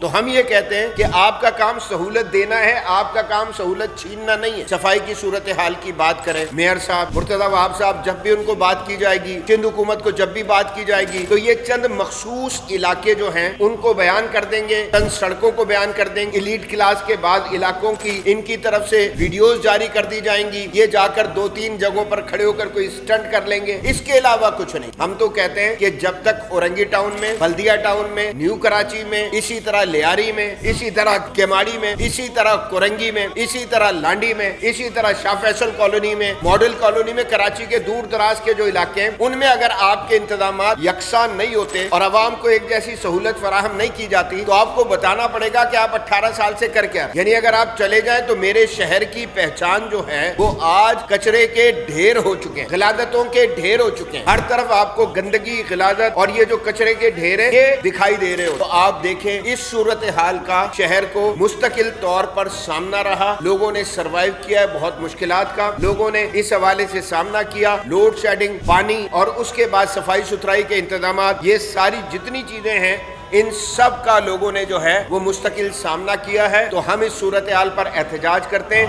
تو ہم یہ کہتے ہیں کہ آپ کا کام سہولت دینا ہے، آپ کا کام سہولت چھیننا نہیں ہے۔ صفائی کی صورتحال کی بات کریں، میئر صاحب مرتضی وہاب صاحب، جب بھی ان کو بات کی جائے گی، سندھ حکومت کو جب بھی بات کی جائے گی، تو یہ چند مخصوص علاقے جو ہیں ان کو بیان کر دیں گے، چند سڑکوں کو بیان کر دیں گے، ایلیٹ کلاس کے بعد علاقوں کی ان کی طرف سے ویڈیوز جاری کر دی جائیں گی، یہ جا کر 2-3 جگہوں پر کھڑے ہو کر کوئی اسٹنٹ کر لیں گے، اس کے علاوہ کچھ نہیں۔ ہم تو کہتے ہیں کہ جب تک اورنگی ٹاؤن میں، بلدیہ ٹاؤن میں، نیو کراچی میں، اسی طرح لیاری میں، اسی طرح کیماڑی میں، اسی طرح کورنگی میں، اسی طرح لانڈی میں، اسی طرح شاہ فیصل کالونی میں، ماڈل کالونی میں، کراچی کے دور دراز کے جو علاقے ہیں ان میں اگر آپ کے انتظامات یکساں نہیں ہوتے اور عوام کو ایک جیسی سہولت فراہم نہیں کی جاتی تو آپ کو بتانا پڑے گا کہ آپ 18 سال سے کر کیا رہے ہیں۔ یعنی اگر آپ چلے جائیں تو میرے شہر کی پہچان جو ہے وہ آج کچرے کے ڈھیر ہو چکے ہیں، غلاظتوں کے ڈھیر ہو چکے ہیں، ہر طرف آپ کو گندگی، غلاظت اور یہ جو کچرے کے ڈھیر ہیں یہ دکھائی دے رہے ہو۔ تو آپ دیکھیں اس صورتحال کا شہر کو مستقل طور پر سامنا رہا، لوگوں نے سروائیو کیا ہے بہت مشکلات کا، لوگوں نے اس حوالے سے سامنا کیا، لوڈ شیڈنگ، پانی اور اس کے بعد صفائی ستھرائی کے انتظامات، یہ ساری جتنی چیزیں ہیں ان سب کا لوگوں نے جو ہے وہ مستقل سامنا کیا ہے۔ تو ہم اس صورتحال پر احتجاج کرتے ہیں۔